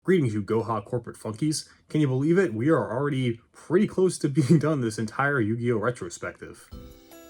Greetings, you Goha corporate funkies. Can you believe it? We are already pretty close to being done this entire Yu-Gi-Oh! Retrospective.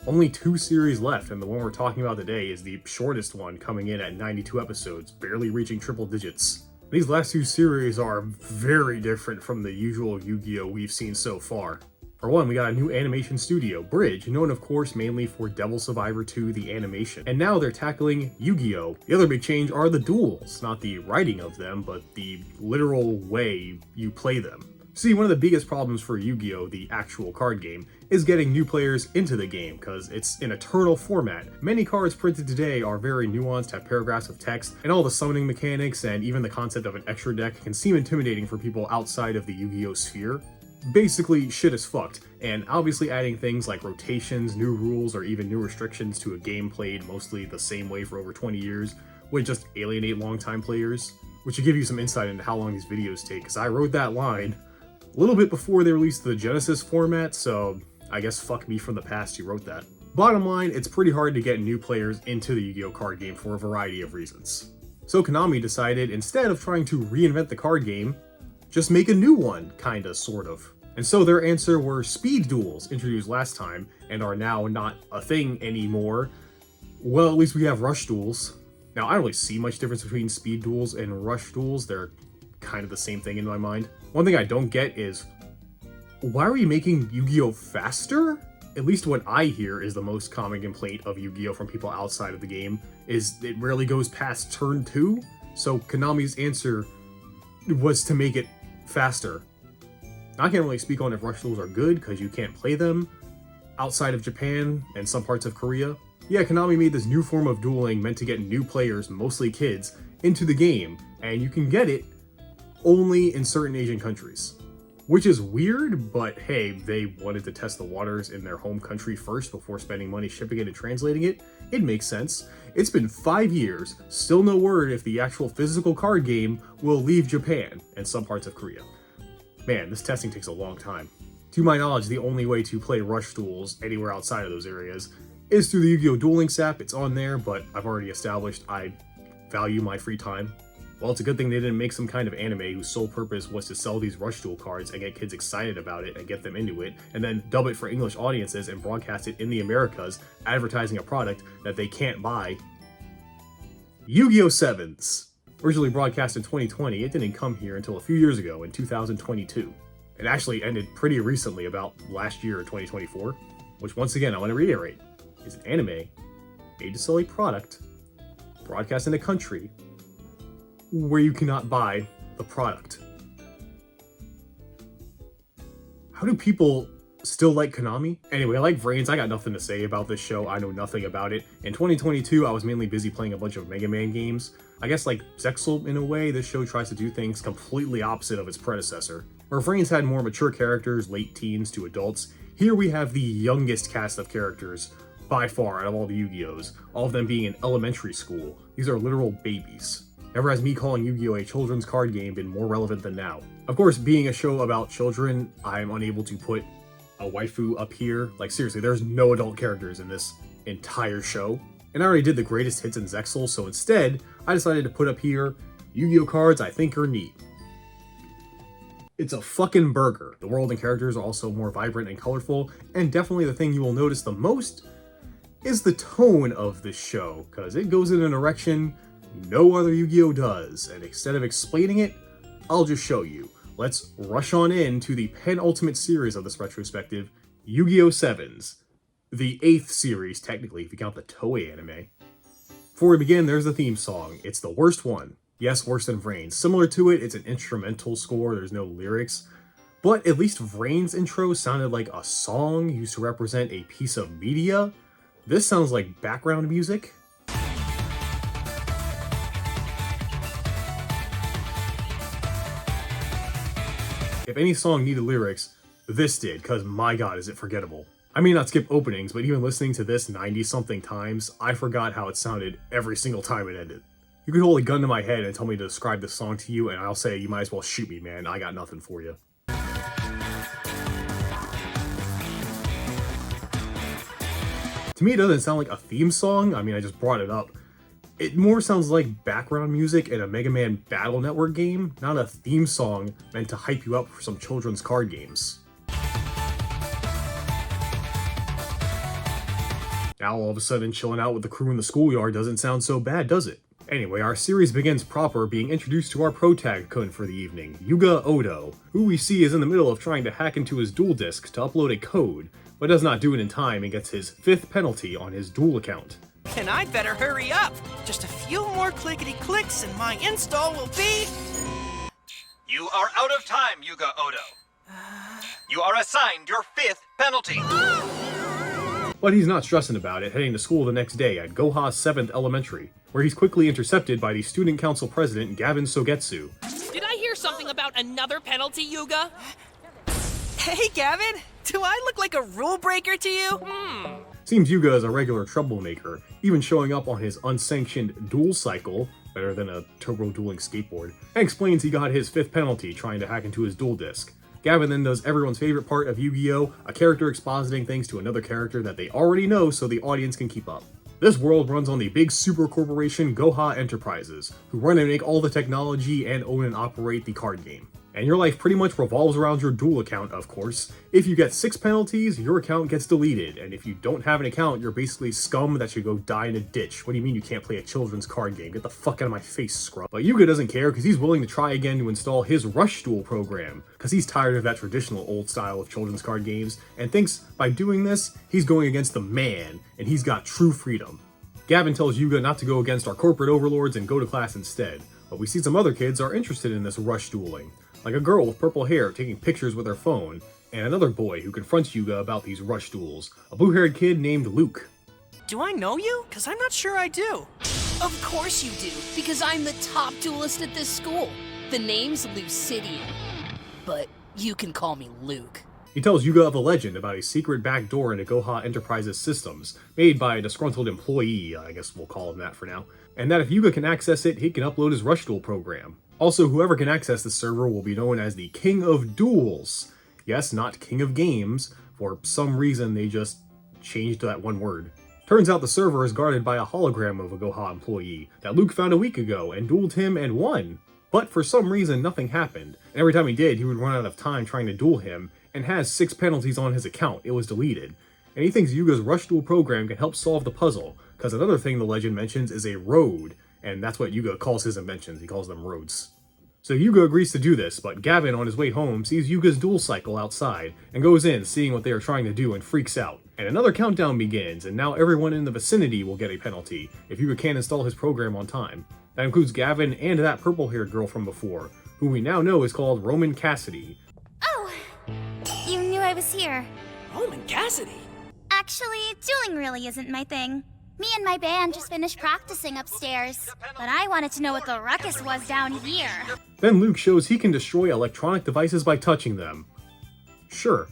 Only 2 series left, and the one we're talking about today is the shortest one, coming in at 92 episodes, barely reaching triple digits. These last 2 series are very different from the usual Yu-Gi-Oh! We've seen so far. For one, we got a new animation studio, Bridge, known of course mainly for Devil Survivor 2, the animation. And now they're tackling Yu-Gi-Oh! The other big change are the duels, not the writing of them, but the literal way you play them. See, one of the biggest problems for Yu-Gi-Oh!, the actual card game, is getting new players into the game, because it's an eternal format. Many cards printed today are very nuanced, have paragraphs of text, and all the summoning mechanics and even the concept of an extra deck can seem intimidating for people outside of the Yu-Gi-Oh! Sphere. Basically, shit is fucked, and obviously adding things like rotations, new rules, or even new restrictions to a game played mostly the same way for over 20 years would just alienate longtime players, which should give you some insight into how long these videos take, because I wrote that line a little bit before they released the Genesis format, so I guess fuck me from the past who wrote that. Bottom line, it's pretty hard to get new players into the Yu-Gi-Oh! Card game for a variety of reasons. So Konami decided, instead of trying to reinvent the card game, just make a new one, kinda, sort of. And so their answer were speed duels, introduced last time, and are now not a thing anymore. Well, at least we have rush duels. Now, I don't really see much difference between speed duels and rush duels. They're kind of the same thing in my mind. One thing I don't get is, why are we making Yu-Gi-Oh! Faster? At least what I hear is the most common complaint of Yu-Gi-Oh! From people outside of the game, is it rarely goes past turn 2. So Konami's answer was to make it faster. I can't really speak on if rush duels are good, because you can't play them outside of Japan and some parts of Korea. Yeah, Konami made this new form of dueling meant to get new players, mostly kids, into the game, and you can get it only in certain Asian countries. Which is weird, but hey, they wanted to test the waters in their home country first before spending money shipping it and translating it. It makes sense. It's been 5 years, still no word if the actual physical card game will leave Japan and some parts of Korea. Man, this testing takes a long time. To my knowledge, the only way to play rush duels anywhere outside of those areas is through the Yu-Gi-Oh! Duel Links app. It's on there, but I've already established I value my free time. Well, it's a good thing they didn't make some kind of anime whose sole purpose was to sell these rush duel cards and get kids excited about it and get them into it, and then dub it for English audiences and broadcast it in the Americas, advertising a product that they can't buy. Yu-Gi-Oh! 7s. Originally broadcast in 2020, it didn't come here until a few years ago in 2022. It actually ended pretty recently, about last year, 2024, which once again, I want to reiterate, is an anime made to sell a product broadcast in a country where you cannot buy the product. How do people still like Konami? Anyway, like Vrains, I got nothing to say about this show. I know nothing about it. In 2022, I was mainly busy playing a bunch of Mega Man games. I guess like Zexel, in a way, this show tries to do things completely opposite of its predecessor. Where Vrains had more mature characters, late teens to adults, here we have the youngest cast of characters by far out of all the Yu-Gi-Ohs, all of them being in elementary school. These are literal babies. Never has me calling Yu-Gi-Oh! A children's card game been more relevant than now. Of course, being a show about children, I'm unable to put a waifu up here. Like seriously, there's no adult characters in this entire show. And I already did the greatest hits in Zexel, so instead, I decided to put up here Yu-Gi-Oh! Cards I think are neat. It's a fucking burger. The world and characters are also more vibrant and colorful, and definitely the thing you will notice the most is the tone of this show, because it goes in a direction no other Yu-Gi-Oh! Does, and instead of explaining it, I'll just show you. Let's rush on into the penultimate series of this retrospective, Yu-Gi-Oh! 7s. The 8th series, technically, if you count the Toei anime. Before we begin, there's the theme song. It's the worst one. Yes, worse than Vrains. Similar to it, it's an instrumental score, there's no lyrics. But at least Vrains' intro sounded like a song used to represent a piece of media. This sounds like background music. If any song needed lyrics, this did, because my god is it forgettable. I may not skip openings, but even listening to this 90-something times, I forgot how it sounded every single time it ended. You could hold a gun to my head and tell me to describe this song to you, and I'll say you might as well shoot me, man. I got nothing for you. To me, it doesn't sound like a theme song. I mean, I just brought it up. It more sounds like background music in a Mega Man Battle Network game, not a theme song meant to hype you up for some children's card games. Now all of a sudden chilling out with the crew in the schoolyard doesn't sound so bad, does it? Anyway, our series begins proper being introduced to our protagon for the evening, Yugioh, who we see is in the middle of trying to hack into his duel disk to upload a code, but does not do it in time and gets his 5th penalty on his duel account. And I'd better hurry up. Just a few more clickety clicks and my install will be... You are out of time, Yugioh. You are assigned your 5th penalty. But he's not stressing about it, heading to school the next day at Goha 7th Elementary, where he's quickly intercepted by the student council president Gavin Sogetsu. Did I hear something about another penalty, Yuga? Hey, Gavin. Do I look like a rule breaker to you? Seems Yuga is a regular troublemaker, even showing up on his unsanctioned duel cycle, better than a turbo-dueling skateboard, and explains he got his 5th penalty trying to hack into his duel disk. Gavin then does everyone's favorite part of Yu-Gi-Oh!, a character expositing things to another character that they already know so the audience can keep up. This world runs on the big super corporation Goha Enterprises, who run and make all the technology and own and operate the card game. And your life pretty much revolves around your duel account, of course. If you get 6 penalties, your account gets deleted, and if you don't have an account, you're basically scum that should go die in a ditch. What do you mean you can't play a children's card game? Get the fuck out of my face, scrub. But Yuga doesn't care, because he's willing to try again to install his Rush Duel program, because he's tired of that traditional old style of children's card games, and thinks by doing this, he's going against the man, and he's got true freedom. Gavin tells Yuga not to go against our corporate overlords and go to class instead, but we see some other kids are interested in this rush dueling, like a girl with purple hair taking pictures with her phone, and another boy who confronts Yuga about these rush duels, a blue-haired kid named Luke. Do I know you? Because I'm not sure I do. Of course you do, because I'm the top duelist at this school. The name's Lucidian, but you can call me Luke. He tells Yuga of a legend about a secret back door into Goha Enterprises systems, made by a disgruntled employee, I guess we'll call him that for now, and that if Yuga can access it, he can upload his Rush Duel program. Also, whoever can access the server will be known as the King of Duels. Yes, not King of Games. For some reason, they just changed that one word. Turns out the server is guarded by a hologram of a Goha employee that Luke found a week ago and dueled him and won. But for some reason, nothing happened. And every time he did, he would run out of time trying to duel him and has 6 penalties on his account. It was deleted. And he thinks Yuga's Rush Duel program can help solve the puzzle, because another thing the legend mentions is a road, and that's what Yuga calls his inventions. He calls them roads. So Yuga agrees to do this, but Gavin on his way home sees Yuga's duel cycle outside, and goes in seeing what they are trying to do and freaks out. And another countdown begins, and now everyone in the vicinity will get a penalty, if Yuga can't install his program on time. That includes Gavin and that purple-haired girl from before, who we now know is called Roman Cassidy. Oh, you knew I was here. Roman Cassidy? Actually, dueling really isn't my thing. Me and my band just finished practicing upstairs, but I wanted to know what the ruckus was down here. Then Luke shows he can destroy electronic devices by touching them. Sure.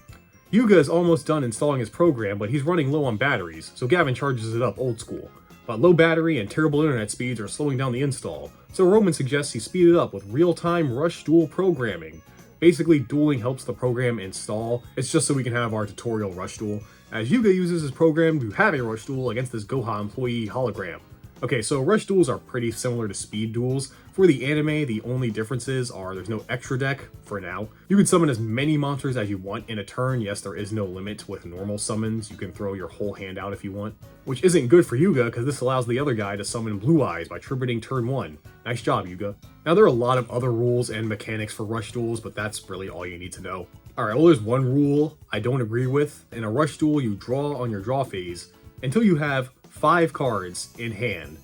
Yuga is almost done installing his program, but he's running low on batteries, so Gavin charges it up old school. But low battery and terrible internet speeds are slowing down the install, so Roman suggests he speed it up with real-time Rush Duel programming. Basically, dueling helps the program install. It's just so we can have our tutorial Rush Duel, as Yuga uses his program to have a Rush Duel against this Goha employee hologram. Okay, so Rush Duels are pretty similar to Speed Duels. For the anime, the only differences are there's no extra deck, for now. You can summon as many monsters as you want in a turn. Yes, there is no limit with normal summons. You can throw your whole hand out if you want. Which isn't good for Yuga, because this allows the other guy to summon Blue Eyes by tributing turn 1. Nice job, Yuga. Now, there are a lot of other rules and mechanics for Rush Duels, but that's really all you need to know. Alright, well, there's one rule I don't agree with. In a Rush Duel, you draw on your draw phase until you have 5 cards in hand.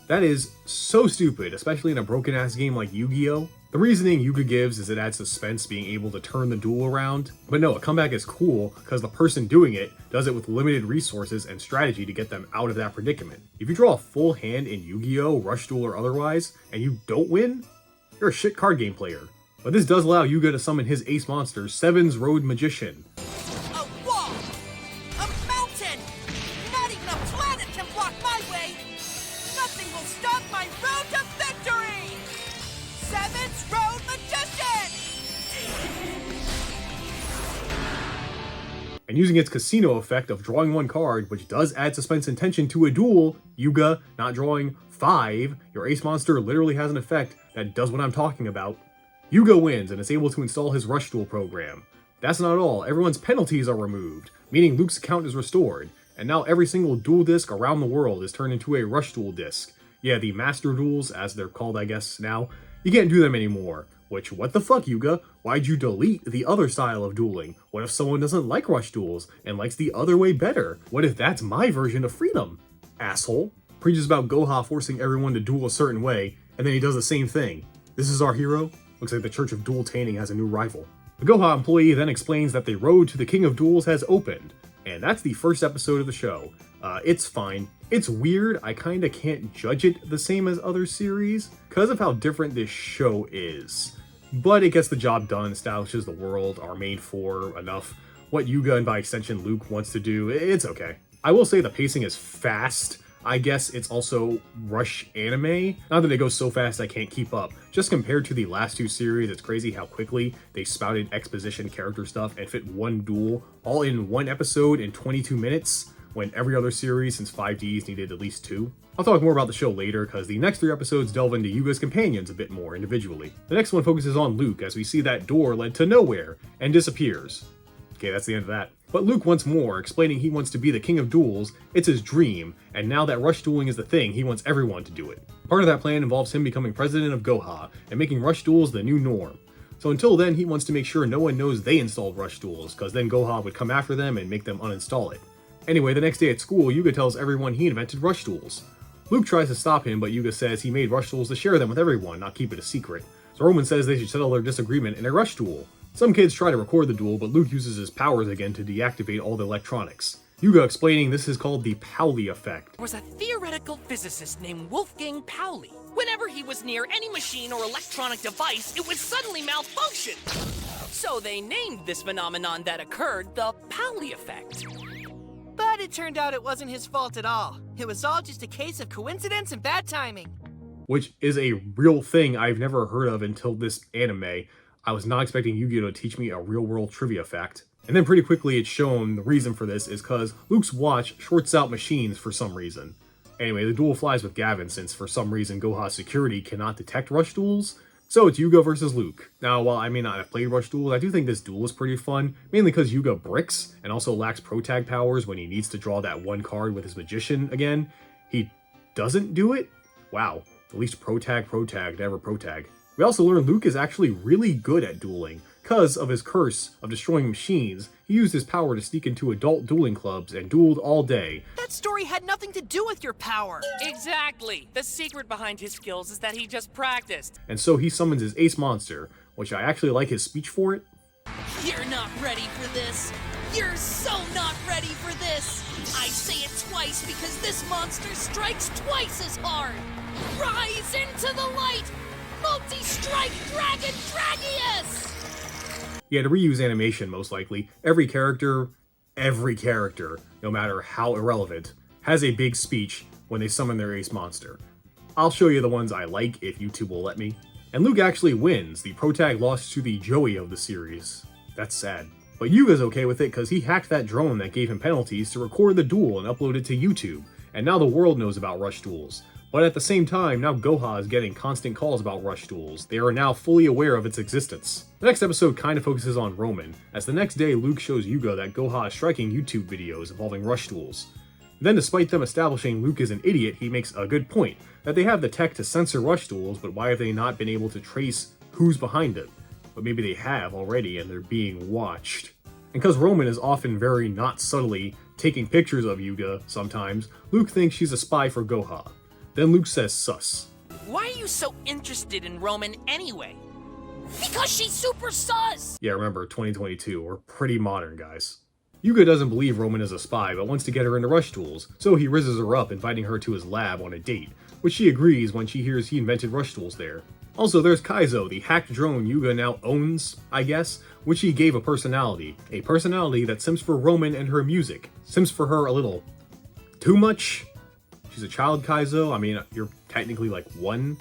That is so stupid, especially in a broken-ass game like Yu-Gi-Oh! The reasoning Yuga gives is it adds suspense being able to turn the duel around. But no, a comeback is cool because the person doing it does it with limited resources and strategy to get them out of that predicament. If you draw a full hand in Yu-Gi-Oh!, Rush Duel or otherwise, and you don't win, you're a shit card game player. But this does allow Yuga to summon his ace monster, Seven's Road Magician. A wall! A mountain! Not even a planet can block my way! Nothing will stop my road to victory! Seven's Road Magician! And using its casino effect of drawing 1 card, which does add suspense and tension to a duel, Yuga, not drawing 5, your ace monster literally has an effect that does what I'm talking about. Yugioh wins and is able to install his Rush Duel program. That's not all, everyone's penalties are removed, meaning Luke's account is restored, and now every single duel disc around the world is turned into a Rush Duel disc. Yeah, the Master Duels, as they're called I guess now, you can't do them anymore. Which, what the fuck, Yugioh? Why'd you delete the other style of dueling? What if someone doesn't like Rush Duels and likes the other way better? What if that's my version of freedom? Asshole. Preaches about Goha forcing everyone to duel a certain way, and then he does the same thing. This is our hero? Looks like the Church of Duel-taining has a new rival. The Goha employee then explains that the road to the King of Duels has opened, and that's the first episode of the show. It's fine. It's weird, I kinda can't judge it the same as other series, because of how different this show is. But it gets the job done, establishes the world are made for enough. What Yugioh and by extension Luke wants to do, it's okay. I will say the pacing is fast. I guess it's also rush anime. Not that it goes so fast I can't keep up. Just compared to the last two series, it's crazy how quickly they spouted exposition character stuff and fit one duel all in one episode in 22 minutes, when every other series since 5Ds needed at least 2. I'll talk more about the show later, because the next 3 episodes delve into Yugioh's companions a bit more individually. The next one focuses on Luke, as we see that door led to nowhere, and disappears. Okay, that's the end of that. But Luke wants more, explaining he wants to be the King of Duels, it's his dream, and now that rush dueling is the thing, he wants everyone to do it. Part of that plan involves him becoming president of Goha, and making rush duels the new norm. So until then, he wants to make sure no one knows they installed rush duels, because then Goha would come after them and make them uninstall it. Anyway, the next day at school, Yugioh tells everyone he invented rush duels. Luke tries to stop him, but Yugioh says he made rush duels to share them with everyone, not keep it a secret. So Roman says they should settle their disagreement in a rush duel. Some kids try to record the duel, but Luke uses his powers again to deactivate all the electronics. Yugioh explaining this is called the Pauli effect. There was a theoretical physicist named Wolfgang Pauli. Whenever he was near any machine or electronic device, it would suddenly malfunction. So they named this phenomenon that occurred the Pauli effect. But it turned out it wasn't his fault at all. It was all just a case of coincidence and bad timing. Which is a real thing I've never heard of until this anime. I was not expecting Yugioh to teach me a real-world trivia fact. And then pretty quickly it's shown the reason for this is because Luke's watch shorts out machines for some reason. Anyway, the duel flies with Gavin since for some reason Goha's security cannot detect rush duels. So it's Yugioh versus Luke. Now, while I may not have played rush duels, I do think this duel is pretty fun, mainly because Yugioh bricks and also lacks protag powers when he needs to draw that one card with his magician again. He doesn't do it? Wow, at least protag, never protag. We also learn Luke is actually really good at dueling. Because of his curse of destroying machines, he used his power to sneak into adult dueling clubs and dueled all day. That story had nothing to do with your power. Exactly. The secret behind his skills is that he just practiced. And so he summons his ace monster, which I actually like his speech for it. You're not ready for this. You're so not ready for this. I say it twice because this monster strikes twice as hard. Rise into the light. Multi-strike Dragon Dragius! Yeah, to reuse animation most likely, every character, no matter how irrelevant, has a big speech when they summon their ace monster. I'll show you the ones I like if YouTube will let me. And Luke actually wins. The protag lost to the Joey of the series. That's sad. But Yugioh's okay with it because he hacked that drone that gave him penalties to record the duel and upload it to YouTube. And now the world knows about rush duels. But at the same time, now Goha is getting constant calls about rush duels. They are now fully aware of its existence. The next episode kind of focuses on Roman, as the next day Luke shows Yugioh that Goha is striking YouTube videos involving rush duels. Then despite them establishing Luke is an idiot, he makes a good point, that they have the tech to censor rush duels, but why have they not been able to trace who's behind it? But maybe they have already and they're being watched. And because Roman is often very not subtly taking pictures of Yugioh sometimes, Luke thinks she's a spy for Goha. Then Luke says sus. Why are you so interested in Roman anyway? Because she's super sus! Yeah, remember, 2022, we're pretty modern, guys. Yugioh doesn't believe Roman is a spy, but wants to get her into rush duels, so he rizzes her up, inviting her to his lab on a date, which she agrees when she hears he invented rush duels there. Also, there's Kaizo, the hacked drone Yugioh now owns, I guess, which he gave a personality that sims for Roman and her music. Sims for her a little too much. She's a child, Kaizo. I mean, you're technically like 1,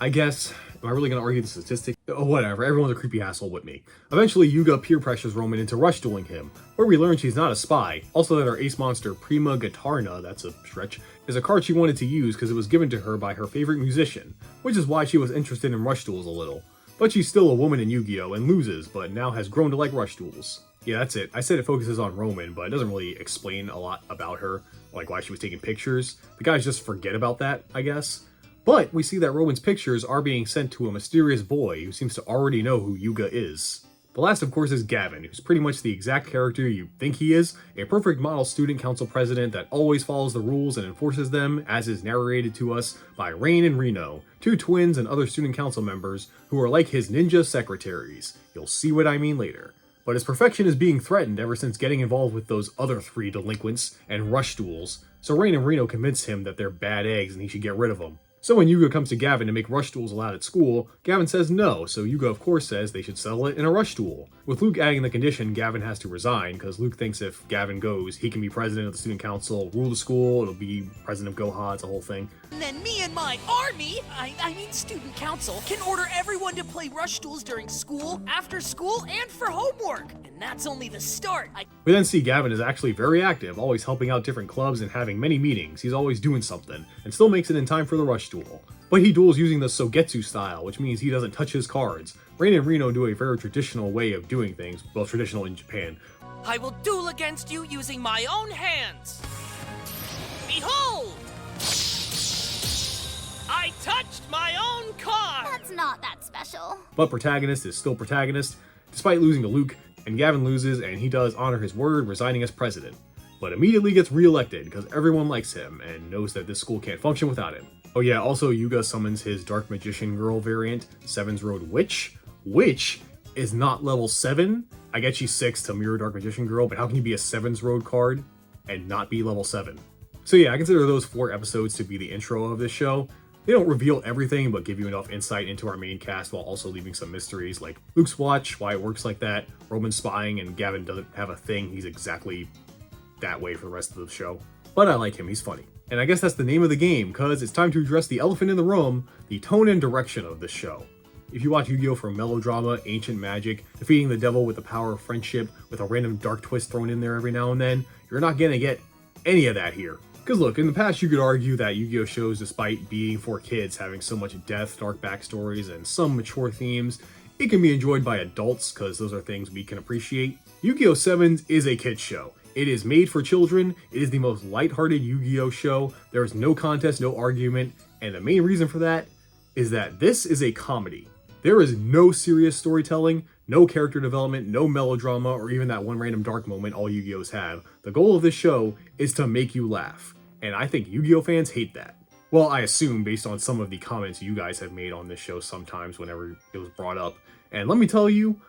I guess. Am I really gonna argue the statistic? Oh, whatever, everyone's a creepy asshole with me. Eventually, Yuga peer pressures Roman into rush dueling him, where we learn she's not a spy. Also that our ace monster, Prima Guitarna, that's a stretch, is a card she wanted to use because it was given to her by her favorite musician, which is why she was interested in rush duels a little. But she's still a woman in Yu-Gi-Oh! And loses, but now has grown to like rush duels. Yeah, that's it. I said it focuses on Roman, but it doesn't really explain a lot about her, like why she was taking pictures. The guys just forget about that, I guess. But we see that Roman's pictures are being sent to a mysterious boy who seems to already know who Yuga is. The last, of course, is Gavin, who's pretty much the exact character you think he is, a perfect model student council president that always follows the rules and enforces them, as is narrated to us by Rain and Reno, two twins and other student council members who are like his ninja secretaries. You'll see what I mean later. But his perfection is being threatened ever since getting involved with those other three delinquents and rush duels, so Rain and Reno convince him that they're bad eggs and he should get rid of them. So when Yuga comes to Gavin to make rush duels allowed at school, Gavin says no, so Yuga of course says they should settle it in a rush duel. With Luke adding the condition Gavin has to resign, because Luke thinks if Gavin goes, he can be president of the student council, rule the school, it'll be president of Goha, it's a whole thing. And then me and my army, I mean student council, can order everyone to play rush duels during school, after school, and for homework. And that's only the start. We then see Gavin is actually very active, always helping out different clubs and having many meetings. He's always doing something, and still makes it in time for the rush duel. But he duels using the Sogetsu style, which means he doesn't touch his cards. Rain and Reno do a very traditional way of doing things, well, traditional in Japan. I will duel against you using my own hands. Behold! I touched my own card! That's not that special. But protagonist is still protagonist, despite losing to Luke, and Gavin loses and he does honor his word, resigning as president. But immediately gets re-elected because everyone likes him and knows that this school can't function without him. Oh yeah, also Yuga summons his Dark Magician Girl variant, Seven's Road Witch, which is not level 7. I get she's 6 to mirror Dark Magician Girl, but how can you be a Seven's Road card and not be level 7? So yeah, I consider those 4 episodes to be the intro of this show. They don't reveal everything, but give you enough insight into our main cast while also leaving some mysteries like Luke's watch, why it works like that, Roman's spying, and Gavin doesn't have a thing, he's exactly that way for the rest of the show. But I like him, he's funny. And I guess that's the name of the game, cause it's time to address the elephant in the room, the tone and direction of this show. If you watch Yu-Gi-Oh! For melodrama, ancient magic, defeating the devil with the power of friendship, with a random dark twist thrown in there every now and then, you're not gonna get any of that here. Cause look, in the past you could argue that Yu-Gi-Oh! Shows, despite being for kids, having so much death, dark backstories, and some mature themes, it can be enjoyed by adults, cause those are things we can appreciate. Yu-Gi-Oh! 7 is a kid's show. It is made for children, it is the most lighthearted Yu-Gi-Oh! Show, there is no contest, no argument, and the main reason for that is that this is a comedy. There is no serious storytelling, no character development, no melodrama, or even that one random dark moment all Yu-Gi-Ohs have. The goal of this show is to make you laugh, and I think Yu-Gi-Oh! Fans hate that. Well, I assume based on some of the comments you guys have made on this show sometimes whenever it was brought up, and let me tell you,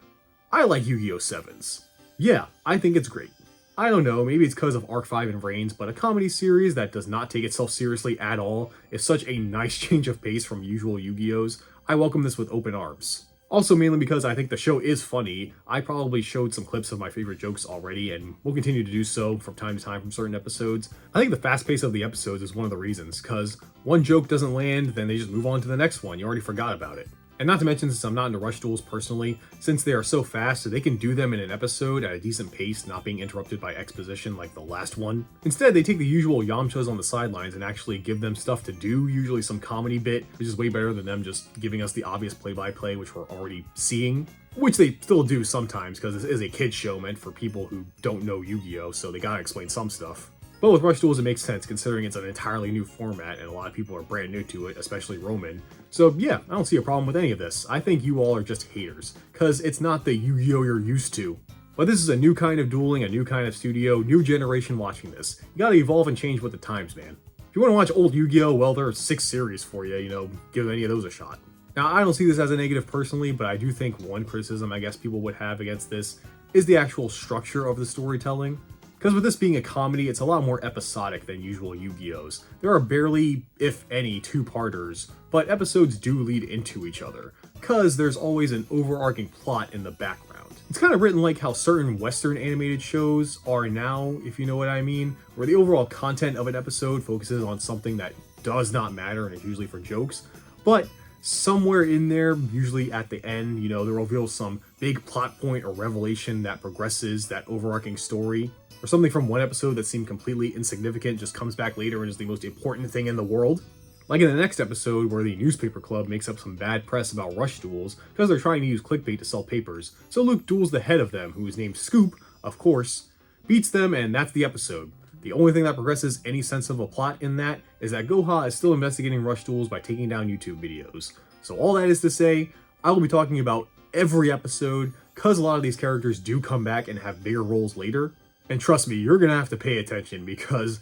I like Yu-Gi-Oh! 7s. Yeah, I think it's great. I don't know, maybe it's because of Arc 5 and Reigns, but a comedy series that does not take itself seriously at all is such a nice change of pace from usual Yu-Gi-Ohs. I welcome this with open arms. Also mainly because I think the show is funny. I probably showed some clips of my favorite jokes already and will continue to do so from time to time from certain episodes. I think the fast pace of the episodes is one of the reasons, because one joke doesn't land, then they just move on to the next one. You already forgot about it. And not to mention, since I'm not into rush duels personally, since they are so fast, they can do them in an episode at a decent pace, not being interrupted by exposition like the last one. Instead, they take the usual Yamchas on the sidelines and actually give them stuff to do, usually some comedy bit, which is way better than them just giving us the obvious play-by-play, which we're already seeing. Which they still do sometimes, because this is a kid's show meant for people who don't know Yu-Gi-Oh!, so they gotta explain some stuff. But with Rush Duels, it makes sense considering it's an entirely new format and a lot of people are brand new to it, especially Roman. So yeah, I don't see a problem with any of this. I think you all are just haters, cause it's not the Yu-Gi-Oh! You're used to. But this is a new kind of dueling, a new kind of studio, new generation watching this. You gotta evolve and change with the times, man. If you wanna watch old Yu-Gi-Oh!, well, there are 6 series for you, give any of those a shot. Now, I don't see this as a negative personally, but I do think one criticism I guess people would have against this is the actual structure of the storytelling. Because with this being a comedy, it's a lot more episodic than usual Yu-Gi-Ohs. There are barely, if any, 2-parters, but episodes do lead into each other, because there's always an overarching plot in the background. It's kind of written like how certain Western animated shows are now, if you know what I mean, where the overall content of an episode focuses on something that does not matter and is usually for jokes, but somewhere in there, usually at the end, you know, they'll reveal some big plot point or revelation that progresses that overarching story, or something from one episode that seemed completely insignificant just comes back later and is the most important thing in the world. Like in the next episode where the newspaper club makes up some bad press about rush duels because they're trying to use clickbait to sell papers, so Luke duels the head of them, who is named Scoop, of course, beats them, and that's the episode. The only thing that progresses any sense of a plot in that is that Goha is still investigating rush duels by taking down YouTube videos. So all that is to say, I will be talking about every episode, cause a lot of these characters do come back and have bigger roles later. And trust me, you're gonna have to pay attention because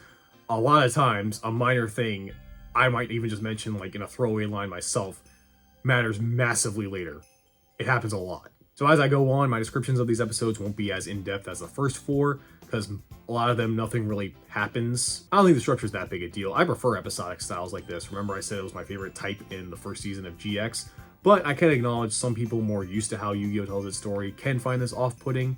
a lot of times a minor thing I might even just mention like in a throwaway line myself matters massively later. It happens a lot. So as I go on, my descriptions of these episodes won't be as in-depth as the first 4, because a lot of them, nothing really happens. I don't think the structure's that big a deal. I prefer episodic styles like this. Remember I said it was my favorite type in the first season of GX, but I can acknowledge some people more used to how Yu-Gi-Oh! Tells its story can find this off-putting.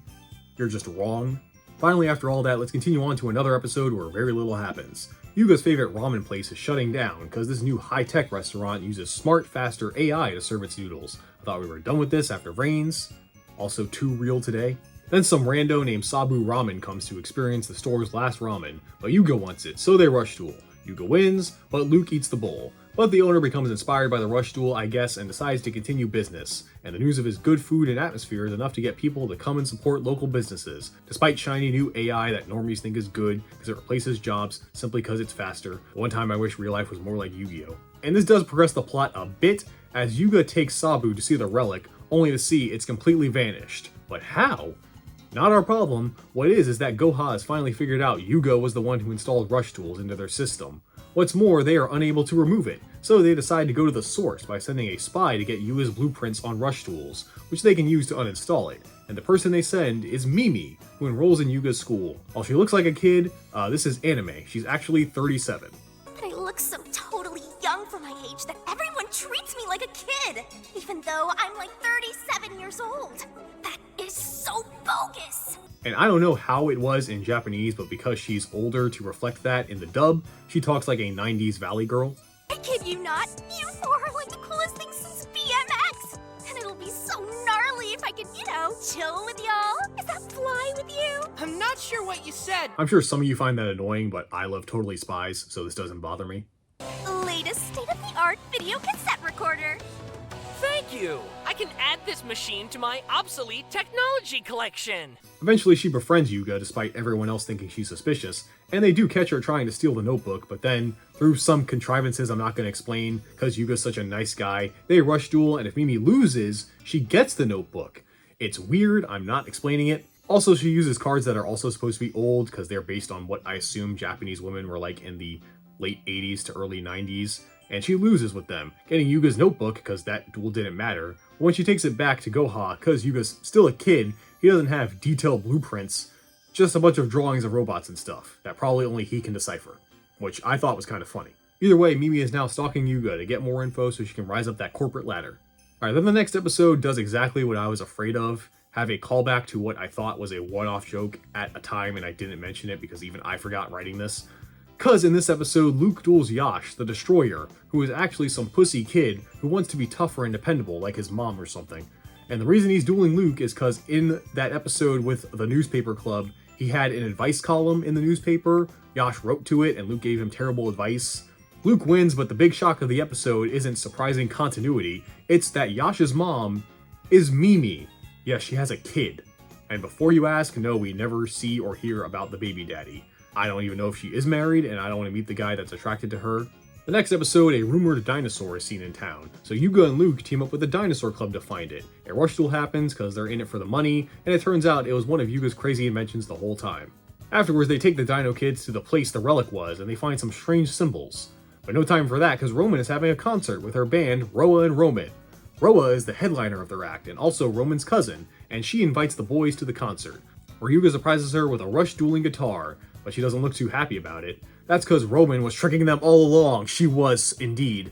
You're just wrong. Finally, after all that, let's continue on to another episode where very little happens. Yuga's favorite ramen place is shutting down because this new high-tech restaurant uses smart, faster AI to serve its noodles. I thought we were done with this after Reigns. Also too real today. Then some rando named Sabu Ramen comes to experience the store's last ramen, but Yuga wants it, so they rush duel. Yuga wins, but Luke eats the bowl. But the owner becomes inspired by the rush duel, I guess, and decides to continue business. And the news of his good food and atmosphere is enough to get people to come and support local businesses, despite shiny new AI that normies think is good because it replaces jobs simply because it's faster. One time I wish real life was more like Yu-Gi-Oh! And this does progress the plot a bit, as Yuga takes Sabu to see the relic, only to see it's completely vanished. But how? Not our problem. What is that Goha has finally figured out Yuga was the one who installed rush tools into their system. What's more, they are unable to remove it, so they decide to go to the source by sending a spy to get Yuga's blueprints on rush tools, which they can use to uninstall it. And the person they send is Mimi, who enrolls in Yuga's school. While she looks like a kid, this is anime. She's actually 37. I look so totally young for my age that everyone treats me like a kid, even though I'm like 37 years old. That is so bogus. And I don't know how it was in Japanese, but because she's older to reflect that in the dub, she talks like a 90s Valley girl. I kid you not, you four are like the coolest thing since BMX. And it'll be so gnarly if I could, chill with y'all. Is that fly with you? I'm not sure what you said. I'm sure some of you find that annoying, but I love Totally Spies, so this doesn't bother me. Latest state-of-the-art video cassette recorder. Thank you. I can add this machine to my obsolete technology collection. Eventually she befriends Yuga despite everyone else thinking she's suspicious, and they do catch her trying to steal the notebook, but then, through some contrivances I'm not going to explain, because Yuga's such a nice guy, they rush duel, and if Mimi loses, she gets the notebook. It's weird, I'm not explaining it. Also, she uses cards that are also supposed to be old, because they're based on what I assume Japanese women were like in the late 80s to early 90s, and she loses with them, getting Yuga's notebook because that duel didn't matter. But when she takes it back to Goha, because Yuga's still a kid, he doesn't have detailed blueprints, just a bunch of drawings of robots and stuff that probably only he can decipher, which I thought was kind of funny. Either way, Mimi is now stalking Yuga to get more info so she can rise up that corporate ladder. Alright, then the next episode does exactly what I was afraid of, have a callback to what I thought was a one-off joke at a time, and I didn't mention it because even I forgot writing this. Cause in this episode, Luke duels Yash, the Destroyer, who is actually some pussy kid who wants to be tougher and dependable like his mom or something. And the reason he's dueling Luke is cause in that episode with the newspaper club, he had an advice column in the newspaper, Yash wrote to it, and Luke gave him terrible advice. Luke wins, but the big shock of the episode isn't surprising continuity, it's that Yash's mom is Mimi. Yes, she has a kid. And before you ask, no, we never see or hear about the baby daddy. I don't even know if she is married, and I don't want to meet the guy that's attracted to her. The next episode, a rumored dinosaur is seen in town, so Yuga and Luke team up with the dinosaur club to find it. A rush duel happens because they're in it for the money, and it turns out it was one of Yuga's crazy inventions the whole time. Afterwards, they take the dino kids to the place the relic was, and they find some strange symbols. But no time for that because Roman is having a concert with her band, Roa and Roman. Roa is the headliner of their act, and also Roman's cousin, and she invites the boys to the concert, where Yuga surprises her with a rush dueling guitar, but she doesn't look too happy about it. That's because Roman was tricking them all along. She was, indeed,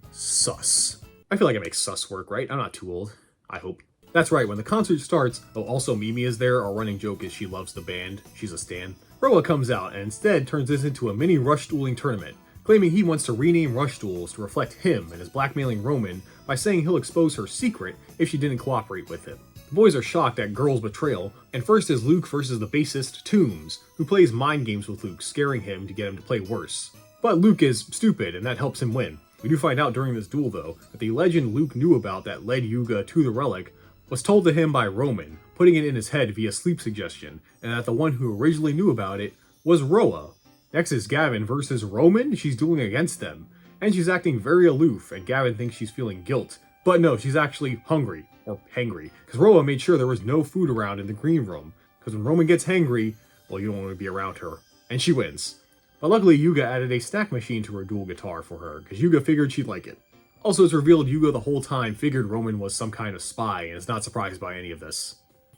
sus. I feel like I make sus work, right? I'm not too old. I hope. That's right, when the concert starts, though also Mimi is there, our running joke is she loves the band. She's a stan. Roa comes out, and instead turns this into a mini rush dueling tournament. claiming he wants to rename Rush Duels to reflect him and is blackmailing Roman by saying he'll expose her secret if she didn't cooperate with him. The boys are shocked at Girl's betrayal, and first is Luke versus the bassist Toombs, who plays mind games with Luke, scaring him to get him to play worse. But Luke is stupid, and that helps him win. We do find out during this duel, though, that the legend Luke knew about that led Yugioh to the relic was told to him by Roman, putting it in his head via sleep suggestion, and that the one who originally knew about it was Roa. Next is Gavin versus Roman. She's dueling against them, and she's acting very aloof, and Gavin thinks she's feeling guilt. But no, she's actually hungry, or hangry, because Roa made sure there was no food around in the green room, because when Roman gets hangry, well, you don't want to be around her, and she wins. But luckily, Yugioh added a snack machine to her dual guitar for her, because Yugioh figured she'd like it. Also, it's revealed Yugioh the whole time figured Roman was some kind of spy, and is not surprised by any of this.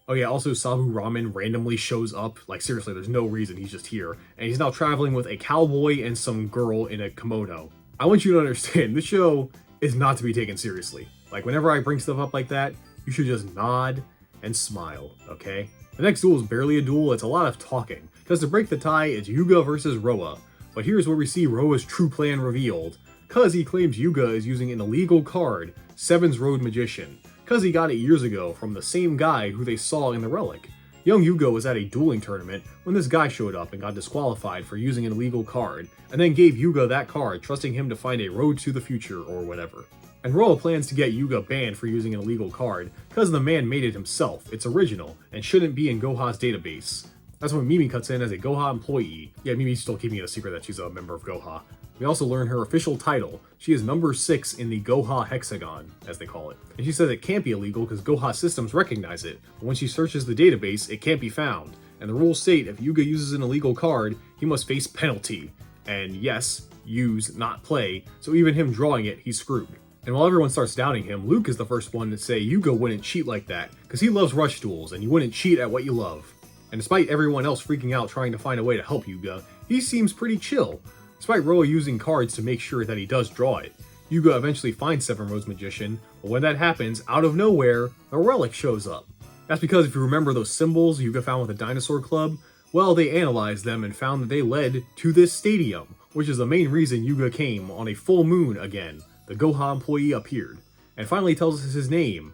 Oh yeah, also Sabu Ramen randomly shows up, like seriously, there's no reason, he's just here, and he's now traveling with a cowboy and some girl in a kimono. I want you to understand, this show is not to be taken seriously. Like, whenever I bring stuff up like that, you should just nod and smile, okay? The next duel is barely a duel, it's a lot of talking, because to break the tie, it's Yugioh versus Roa. But here's where we see Roa's true plan revealed, cause he claims Yugioh is using an illegal card, Seven's Road Magician, cause he got it years ago from the same guy who they saw in the relic. Young Yugioh was at a dueling tournament when this guy showed up and got disqualified for using an illegal card, and then gave Yugioh that card, trusting him to find a road to the future or whatever. And Roa plans to get Yugioh banned for using an illegal card, cause the man made it himself, it's original, and shouldn't be in Goha's database. That's when Mimi cuts in as a Goha employee. Yeah, Mimi's still keeping it a secret that she's a member of Goha. We also learn her official title. She is number 6 in the Goha hexagon, as they call it. And she says it can't be illegal because Goha systems recognize it, but when she searches the database, it can't be found. And the rules state if Yugioh uses an illegal card, he must face penalty. And yes, use, not play, so even him drawing it, he's screwed. And while everyone starts doubting him, Luke is the first one to say Yugioh wouldn't cheat like that, because he loves Rush Duels, and you wouldn't cheat at what you love. And despite everyone else freaking out trying to find a way to help Yugioh, he seems pretty chill, despite Roa using cards to make sure that he does draw it. Yugioh eventually finds Seven Roads Magician, but when that happens, out of nowhere, the relic shows up. That's because if you remember those symbols Yugioh found with the Dinosaur Club, well, they analyzed them and found that they led to this stadium, which is the main reason Yugioh came on a full moon again. The Goha employee appeared, and finally tells us his name.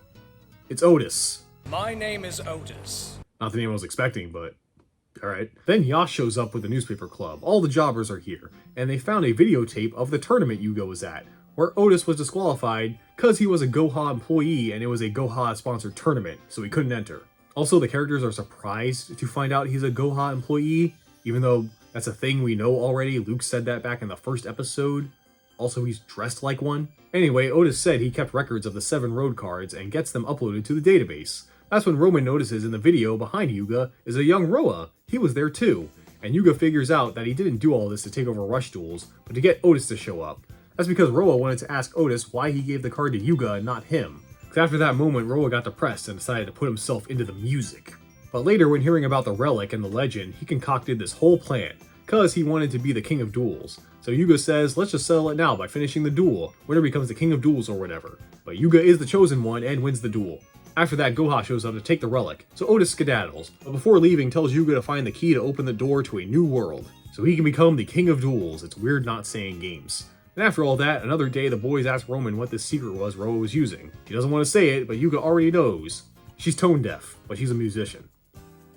It's Otis. My name is Otis. Not the name I was expecting, but alright. Then Yash shows up with the newspaper club. All the jobbers are here, and they found a videotape of the tournament Yugioh was at, where Otis was disqualified because he was a Goha employee and it was a Goha-sponsored tournament, so he couldn't enter. Also, the characters are surprised to find out he's a Goha employee, even though that's a thing we know already. Luke said that back in the first episode. Also, he's dressed like one. Anyway, Otis said he kept records of the 7 road cards and gets them uploaded to the database. That's when Roman notices in the video behind Yugioh is a young Roa. He was there too. And Yugioh figures out that he didn't do all this to take over Rush Duels, but to get Otis to show up. That's because Roa wanted to ask Otis why he gave the card to Yugioh and not him. Because after that moment, Roa got depressed and decided to put himself into the music. But later, when hearing about the relic and the legend, he concocted this whole plan, because he wanted to be the king of duels. So Yugioh says, let's just settle it now by finishing the duel. Winner becomes the king of duels or whatever. But Yugioh is the chosen one and wins the duel. After that, Goha shows up to take the relic, so Otis skedaddles, but before leaving tells Yugioh to find the key to open the door to a new world, so he can become the king of duels. It's weird not saying games. And after all that, another day the boys ask Roman what this secret was Roa was using. She doesn't want to say it, but Yugioh already knows. She's tone deaf, but she's a musician.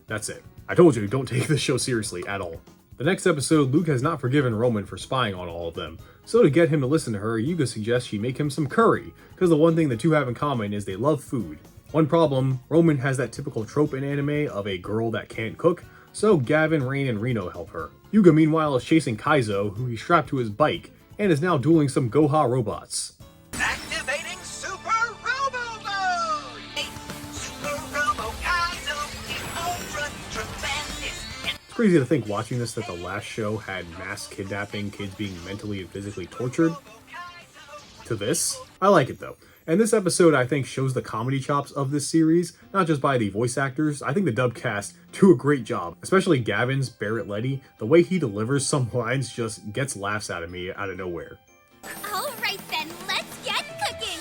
That's it. I told you, don't take this show seriously at all. The next episode, Luke has not forgiven Roman for spying on all of them, so to get him to listen to her, Yugioh suggests she make him some curry, because the one thing the two have in common is they love food. One problem, Roman has that typical trope in anime of a girl that can't cook, so Gavin, Rain, and Reno help her. Yugioh meanwhile is chasing Kaizo, who he strapped to his bike, and is now dueling some Goha robots. Activating Super Robo Mode! Super Robo Kaizo is ultra tremendous. It's crazy to think watching this that the last show had mass kidnapping, kids being mentally and physically tortured. To this, I like it though. And this episode, I think, shows the comedy chops of this series, not just by the voice actors. I think the dub cast do a great job, especially Gavin's Barrett Letty. The way he delivers some lines just gets laughs out of me out of nowhere. All right then, let's get cooking.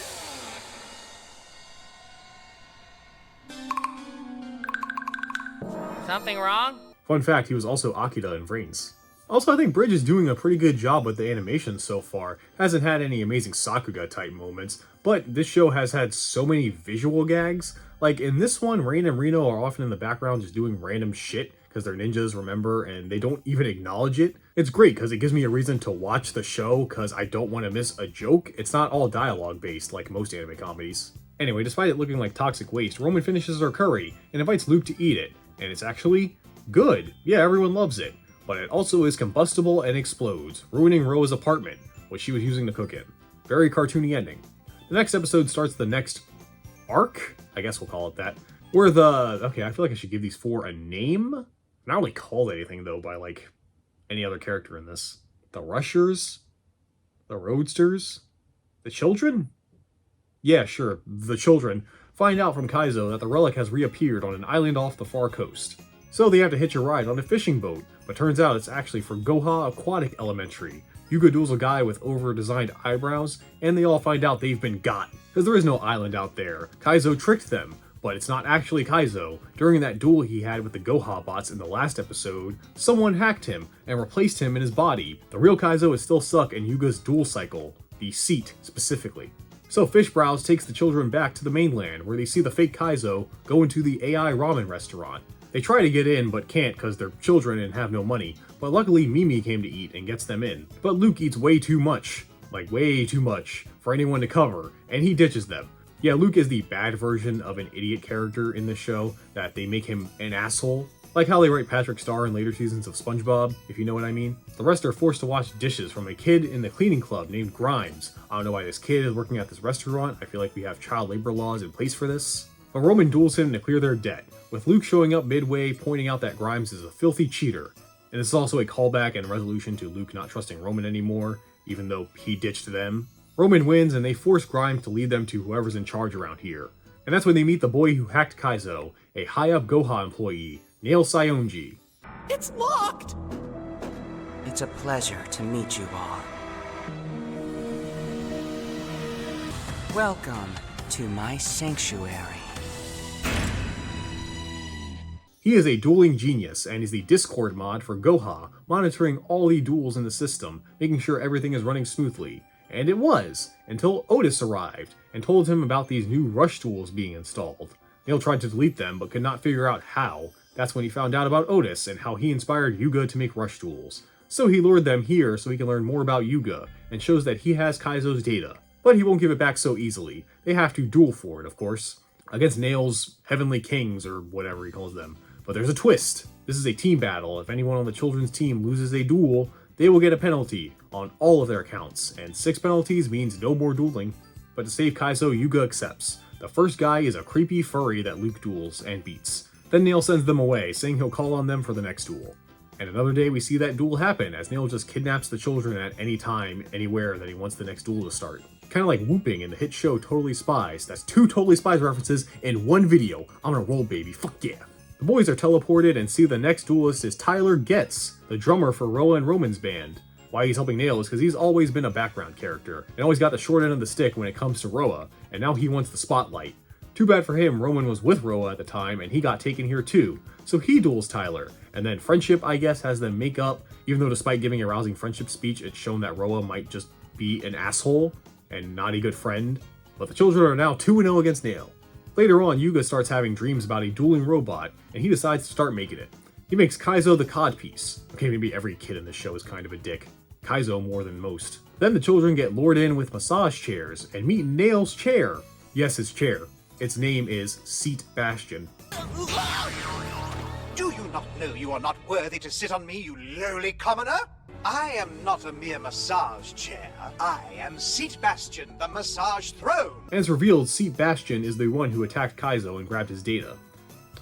Something wrong? Fun fact, he was also Akira in Vrains. Also, I think Bridge is doing a pretty good job with the animation so far. Hasn't had any amazing Sakuga type moments, but this show has had so many visual gags. Like in this one, Rain and Reno are often in the background just doing random shit because they're ninjas, remember, and they don't even acknowledge it. It's great because it gives me a reason to watch the show because I don't want to miss a joke. It's not all dialogue based like most anime comedies. Anyway, despite it looking like toxic waste, Roman finishes her curry and invites Luke to eat it, and it's actually good. Yeah, everyone loves it. But it also is combustible and explodes, ruining Roa's apartment, which she was using to cook in. Very cartoony ending. The next episode starts the next arc, I guess we'll call it that, where okay, I feel like I should give these four a name. Not really called anything, though, by, like, any other character in this. The Rushers? The Roadsters? The Children? Yeah, sure, the Children find out from Kaizo that the relic has reappeared on an island off the far coast. So they have to hitch a ride on a fishing boat, but turns out it's actually for Goha Aquatic Elementary. Yuga duels a guy with over-designed eyebrows, and they all find out they've been got, because there is no island out there. Kaizo tricked them, but it's not actually Kaizo. During that duel he had with the Goha bots in the last episode, someone hacked him and replaced him in his body. The real Kaizo is still stuck in Yuga's duel cycle, the seat specifically. So Fishbrows takes the children back to the mainland, where they see the fake Kaizo go into the AI ramen restaurant. They try to get in, but can't because they're children and have no money, but luckily Mimi came to eat and gets them in. But Luke eats way too much, like way too much, for anyone to cover, and he ditches them. Yeah, Luke is the bad version of an idiot character in this show, that they make him an asshole. Like how they write Patrick Star in later seasons of SpongeBob, if you know what I mean. The rest are forced to wash dishes from a kid in the cleaning club named Grimes. I don't know why this kid is working at this restaurant, I feel like we have child labor laws in place for this. But Roman duels him to clear their debt, with Luke showing up midway pointing out that Grimes is a filthy cheater. And this is also a callback and resolution to Luke not trusting Roman anymore, even though he ditched them. Roman wins and they force Grimes to lead them to whoever's in charge around here. And that's when they meet the boy who hacked Kaizo, a high-up Goha employee, Nail Sayonji. It's locked! It's a pleasure to meet you all. Welcome to my sanctuary. He is a dueling genius and is the Discord mod for Goha, monitoring all the duels in the system, making sure everything is running smoothly. And it was, until Otis arrived and told him about these new rush duels being installed. Nail tried to delete them but could not figure out how. That's when he found out about Otis and how he inspired Yuga to make rush duels. So he lured them here so he can learn more about Yuga, and shows that he has Kaizo's data. But he won't give it back so easily. They have to duel for it, of course, against Nail's Heavenly Kings, or whatever he calls them. But there's a twist. This is a team battle. If anyone on the children's team loses a duel, they will get a penalty on all of their accounts, and 6 penalties means no more dueling. But to save Kaizo, Yuga accepts. The first guy is a creepy furry that Luke duels and beats. Then Nail sends them away, saying he'll call on them for the next duel. And another day we see that duel happen, as Nail just kidnaps the children at any time, anywhere that he wants the next duel to start. Kinda like whooping in the hit show Totally Spies. That's 2 Totally Spies references in one video. I'm on a roll, baby. Fuck yeah. The boys are teleported and see the next duelist is Tyler Getz, the drummer for Roa and Roman's band. Why he's helping Nail is because he's always been a background character, and always got the short end of the stick when it comes to Roa, and now he wants the spotlight. Too bad for him, Roman was with Roa at the time, and he got taken here too, so he duels Tyler, and then friendship, I guess, has them make up, even though despite giving a rousing friendship speech, it's shown that Roa might just be an asshole, and not a good friend. But the children are now 2-0 against Nail. Later on, Yuga starts having dreams about a dueling robot, and he decides to start making it. He makes Kaizo the codpiece. Okay, maybe every kid in this show is kind of a dick. Kaizo more than most. Then the children get lured in with massage chairs, and meet Nail's chair. Yes, his chair. Its name is Seat Bastion. Do you not know you are not worthy to sit on me, you lowly commoner? I am not a mere massage chair. I am Seat Bastion, the massage throne. And it's revealed Seat Bastion is the one who attacked Kaizo and grabbed his data.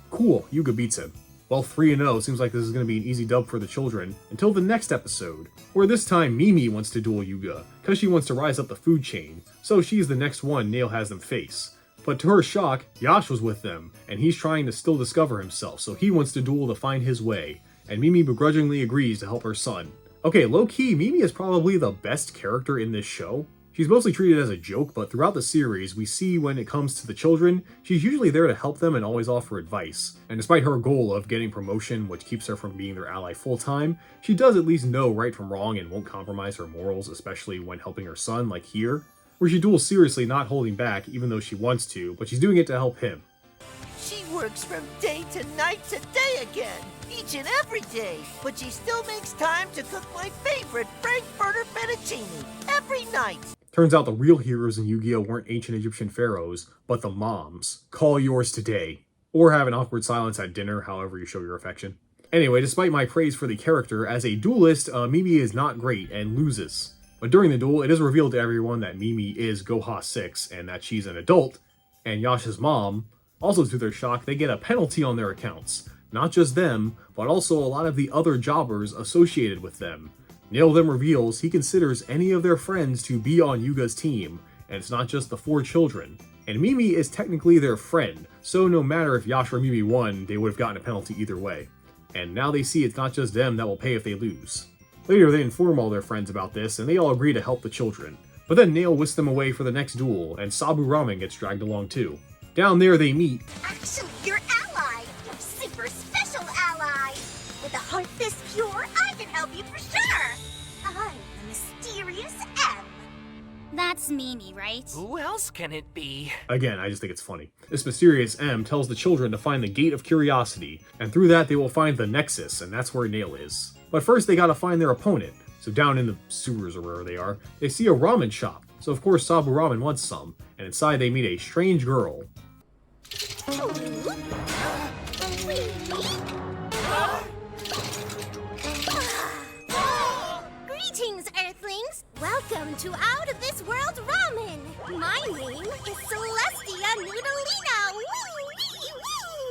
Cool, Yuga beats him. Well, 3-0 seems like this is going to be an easy dub for the children, until the next episode, where this time Mimi wants to duel Yuga, because she wants to rise up the food chain, so she's the next one Nail has them face. But to her shock, Yash was with them, and he's trying to still discover himself, so he wants to duel to find his way, and Mimi begrudgingly agrees to help her son. Okay, low-key, Mimi is probably the best character in this show. She's mostly treated as a joke, but throughout the series, we see when it comes to the children, she's usually there to help them and always offer advice. And despite her goal of getting promotion, which keeps her from being their ally full-time, she does at least know right from wrong and won't compromise her morals, especially when helping her son, like here, where she duels seriously, not holding back even though she wants to, but she's doing it to help him. She works from day to night to day again, each and every day, but she still makes time to cook my favorite Frankfurter fettuccine every night. Turns out the real heroes in Yu-Gi-Oh! Weren't ancient Egyptian pharaohs, but the moms. Call yours today. Or have an awkward silence at dinner, however you show your affection. Anyway, despite my praise for the character, as a duelist, Mimi is not great and loses. But during the duel, it is revealed to everyone that Mimi is Goha 6 and that she's an adult, and Yasha's mom. Also, to their shock, they get a penalty on their accounts. Not just them, but also a lot of the other jobbers associated with them. Nail then reveals he considers any of their friends to be on Yuga's team, and it's not just the 4 children. And Mimi is technically their friend, so no matter if Yasha or Mimi won, they would have gotten a penalty either way. And now they see it's not just them that will pay if they lose. Later, they inform all their friends about this, and they all agree to help the children. But then Nail whisks them away for the next duel, and Sabu Ramen gets dragged along too. Down there they meet. Actually, your ally! Your super special ally! With a heart this pure, I can help you for sure! I'm the mysterious M. That's Mimi, right? Who else can it be? Again, I just think it's funny. This mysterious M tells the children to find the Gate of Curiosity, and through that they will find the Nexus, and that's where Nail is. But first they gotta find their opponent. So down in the sewers or wherever they are, they see a ramen shop. So of course Sabu Ramen wants some, and inside they meet a strange girl. Greetings, Earthlings! Welcome to Out of This World Ramen! My name is Celestia Noodlina!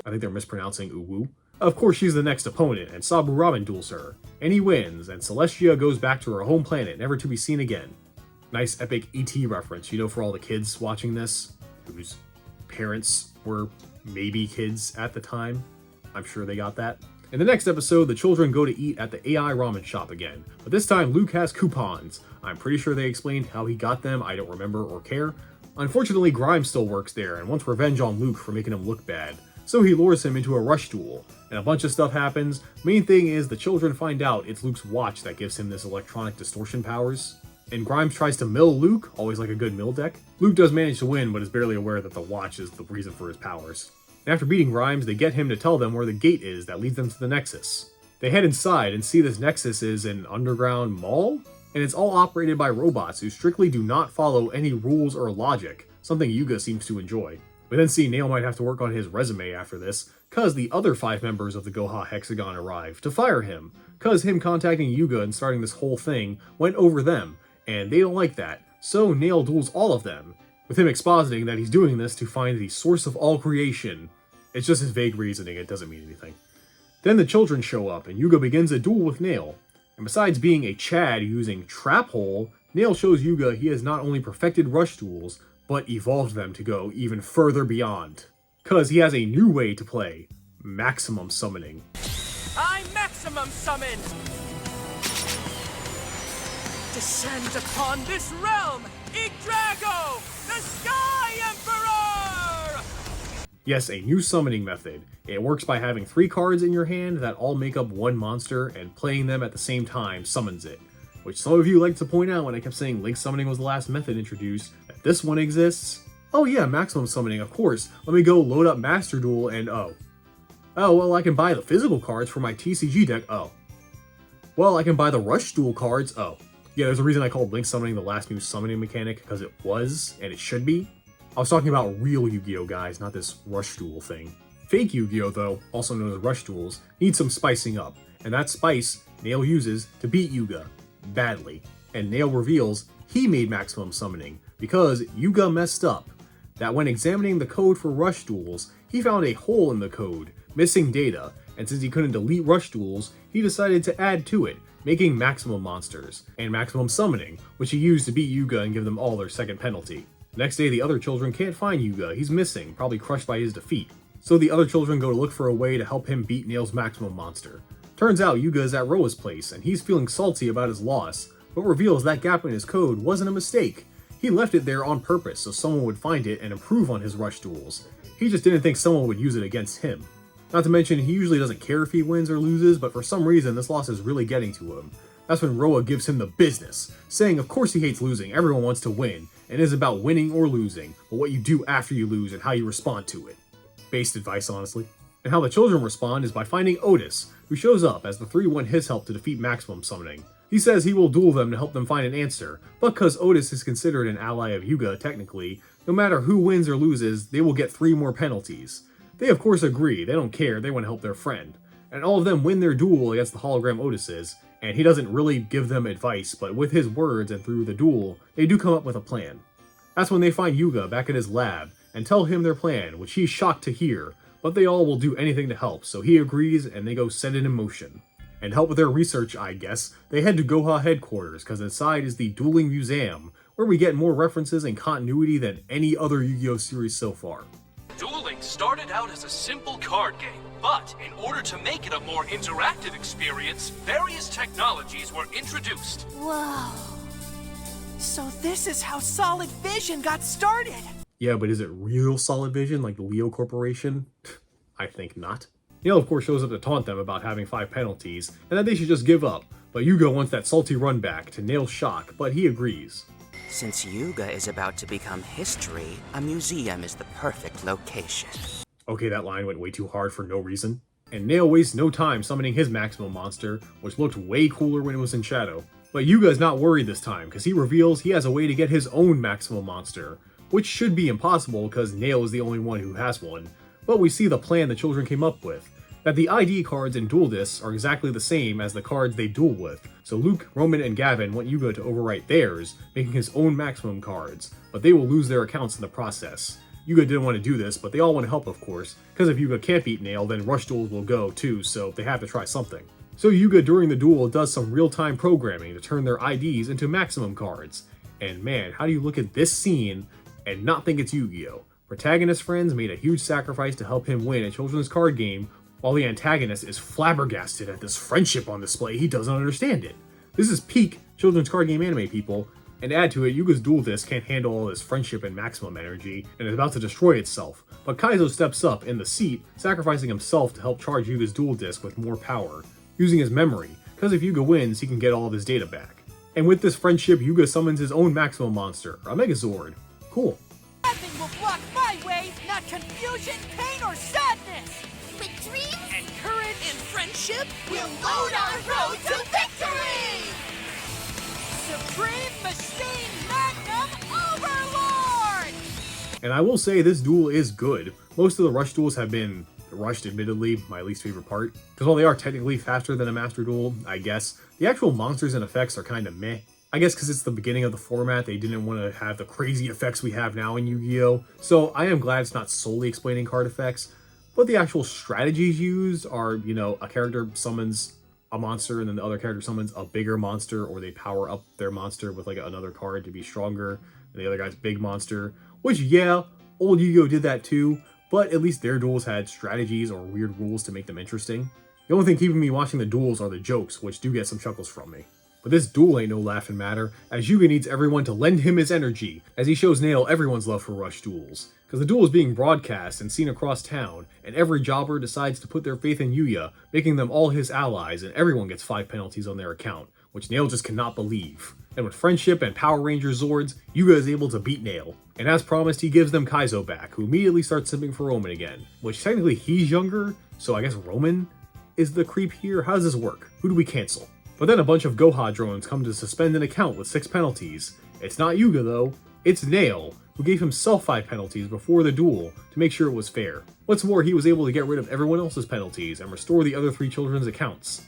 I think they're mispronouncing Uwu. Of course she's the next opponent, and Sabu Ramen duels her. And he wins, and Celestia goes back to her home planet, never to be seen again. Nice epic E.T. reference, you know, for all the kids watching this, whose parents were maybe kids at the time. I'm sure they got that. In the next episode, the children go to eat at the AI ramen shop again, but this time Luke has coupons. I'm pretty sure they explained how he got them, I don't remember or care. Unfortunately, Grimes still works there and wants revenge on Luke for making him look bad, so he lures him into a rush duel, and a bunch of stuff happens. Main thing is the children find out it's Luke's watch that gives him this electronic distortion powers. And Grimes tries to mill Luke, always like a good mill deck. Luke does manage to win, but is barely aware that the watch is the reason for his powers. And after beating Grimes, they get him to tell them where the gate is that leads them to the Nexus. They head inside and see this Nexus is an underground mall? And it's all operated by robots who strictly do not follow any rules or logic, something Yuga seems to enjoy. We then see Nail might have to work on his resume after this, cause the other 5 members of the Goha Hexagon arrive to fire him, cause him contacting Yuga and starting this whole thing went over them, and they don't like that, so Nail duels all of them, with him expositing that he's doing this to find the source of all creation. It's just his vague reasoning, it doesn't mean anything. Then the children show up, and Yuga begins a duel with Nail. And besides being a Chad using Trap Hole, Nail shows Yuga he has not only perfected rush duels, but evolved them to go even further beyond. Cause he has a new way to play, Maximum Summoning. I maximum summon! Descend upon this realm, Yggdrago, the Sky Emperor! Yes, a new summoning method. It works by having 3 cards in your hand that all make up one monster, and playing them at the same time summons it. Which some of you like to point out when I kept saying Link Summoning was the last method introduced, that this one exists. Oh yeah, Maximum Summoning, of course. Let me go load up Master Duel and oh, well I can buy the physical cards for my TCG deck, oh. Well, I can buy the Rush Duel cards, oh. Yeah, there's a reason I called Link Summoning the last new summoning mechanic, because it was, and it should be. I was talking about real Yu-Gi-Oh guys, not this Rush Duel thing. Fake Yu-Gi-Oh though, also known as Rush Duels, needs some spicing up, and that spice Nail uses to beat Yuga. Badly. And Nail reveals he made Maximum Summoning because Yuga messed up. That when examining the code for Rush Duels, he found a hole in the code, missing data, and since he couldn't delete Rush Duels, he decided to add to it, making Maximum Monsters, and Maximum Summoning, which he used to beat Yuga and give them all their second penalty. Next day, the other children can't find Yuga, he's missing, probably crushed by his defeat. So the other children go to look for a way to help him beat Nail's Maximum Monster. Turns out Yuga is at Roa's place, and he's feeling salty about his loss, but reveals that gap in his code wasn't a mistake. He left it there on purpose so someone would find it and improve on his rush duels. He just didn't think someone would use it against him. Not to mention, he usually doesn't care if he wins or loses, but for some reason this loss is really getting to him. That's when Roa gives him the business, saying of course he hates losing, everyone wants to win, and it is about winning or losing, but what you do after you lose and how you respond to it. Based advice, honestly. And how the children respond is by finding Otis, who shows up as the three want his help to defeat maximum summoning. He says he will duel them to help them find an answer, but because Otis is considered an ally of Yuga technically, no matter who wins or loses, they will get 3 more penalties. They of course agree, they don't care, they want to help their friend. And all of them win their duel against the hologram Otis's, and he doesn't really give them advice, but with his words and through the duel, they do come up with a plan. That's when they find Yuga back at his lab, and tell him their plan, which he's shocked to hear, but they all will do anything to help, so he agrees and they go set it in motion. And help with their research, I guess, they head to Goha headquarters, because inside is the Dueling Museum, where we get more references and continuity than any other Yu-Gi-Oh series so far. Dueling started out as a simple card game, but in order to make it a more interactive experience, various technologies were introduced. Whoa. So this is how Solid Vision got started. Yeah, but is it real Solid Vision, like the Leo Corporation? I think not. Nail of course shows up to taunt them about having 5 penalties, and that they should just give up, but Yuga wants that salty run back to Nail's shock, but he agrees. Since Yuga is about to become history, a museum is the perfect location. Okay, that line went way too hard for no reason. And Nail wastes no time summoning his maximum monster, which looked way cooler when it was in shadow. But Yuga is not worried this time, because he reveals he has a way to get his own maximum monster, which should be impossible because Nail is the only one who has one. But we see the plan the children came up with, that the ID cards in Duel Discs are exactly the same as the cards they duel with, so Luke, Roman, and Gavin want Yuga to overwrite theirs, making his own maximum cards, but they will lose their accounts in the process. Yuga didn't want to do this, but they all want to help of course, because if Yuga can't beat Nail, then Rush Duels will go too, so they have to try something. So Yuga during the duel does some real-time programming to turn their IDs into maximum cards. And man, how do you look at this scene and not think it's Yu-Gi-Oh? Protagonist's friends made a huge sacrifice to help him win a children's card game, while the antagonist is flabbergasted at this friendship on display. He doesn't understand it. This is peak children's card game anime, people. And add to it, Yuga's duel disc can't handle all this friendship and maximum energy, and is about to destroy itself. But Kaizo steps up in the seat, sacrificing himself to help charge Yuga's duel disc with more power, using his memory, because if Yuga wins, he can get all of his data back. And with this friendship, Yuga summons his own maximum monster, a Megazord. Cool. Nothing will block my way, not confusion, pain, or sadness. With dreams And courage and friendship, We'll load our road to victory! Supreme Machine Magnum Overlord! And I will say this duel is good. Most of the rush duels have been rushed, admittedly, my least favorite part. Because while they are technically faster than a master duel, I guess, the actual monsters and effects are kind of meh. I guess because it's the beginning of the format, they didn't want to have the crazy effects we have now in Yu-Gi-Oh! So I am glad it's not solely explaining card effects, but the actual strategies used are, you know, a character summons a monster and then the other character summons a bigger monster, or they power up their monster with like another card to be stronger, and the other guy's big monster, which yeah, old Yu-Gi-Oh! Did that too, but at least their duels had strategies or weird rules to make them interesting. The only thing keeping me watching the duels are the jokes, which do get some chuckles from me. But this duel ain't no laughing matter, as Yuga needs everyone to lend him his energy, as he shows Nail everyone's love for rush duels. Because the duel is being broadcast and seen across town, and every jobber decides to put their faith in Yuya, making them all his allies, and everyone gets 5 penalties on their account, which Nail just cannot believe. And with friendship and Power Ranger Zords, Yuga is able to beat Nail. And as promised, he gives them Kaizo back, who immediately starts simping for Roman again, which technically he's younger, so I guess Roman is the creep here. How does this work? Who do we cancel? But then a bunch of Goha drones come to suspend an account with 6 penalties. It's not Yuga though, it's Nail, who gave himself 5 penalties before the duel to make sure it was fair. What's more, he was able to get rid of everyone else's penalties and restore the other 3 children's accounts.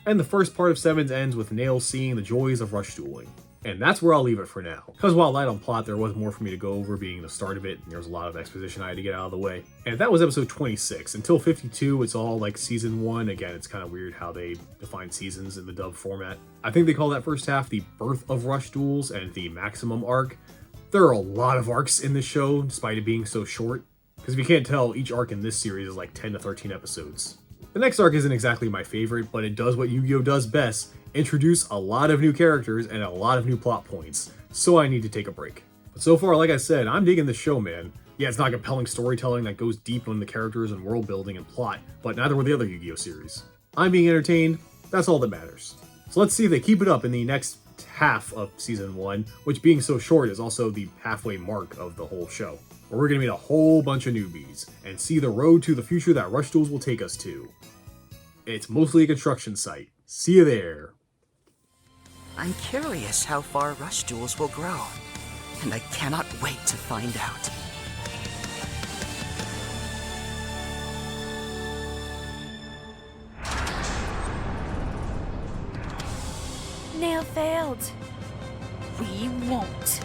And the first part of Sevens ends with Nail seeing the joys of rush dueling. And that's where I'll leave it for now. Because while light on plot, there was more for me to go over, being the start of it, and there was a lot of exposition I had to get out of the way. And that was episode 26. Until 52, it's all like season 1. Again, it's kind of weird how they define seasons in the dub format. I think they call that first half the birth of rush duels and the maximum arc. There are a lot of arcs in this show, despite it being so short. Because if you can't tell, each arc in this series is like 10 to 13 episodes. The next arc isn't exactly my favorite, but it does what Yu-Gi-Oh! Does best, introduce a lot of new characters and a lot of new plot points, so I need to take a break. But so far, like I said, I'm digging this show, man. Yeah, it's not compelling storytelling that goes deep into the characters and world building and plot, but neither were the other Yu-Gi-Oh series. I'm being entertained, that's all that matters. So let's see if they keep it up in the next half of Season 1, which being so short is also the halfway mark of the whole show, where we're going to meet a whole bunch of newbies, and see the road to the future that Rush Duels will take us to. It's mostly a construction site. See you there. I'm curious how far Rush Duels will grow, and I cannot wait to find out. Nail failed. We won't.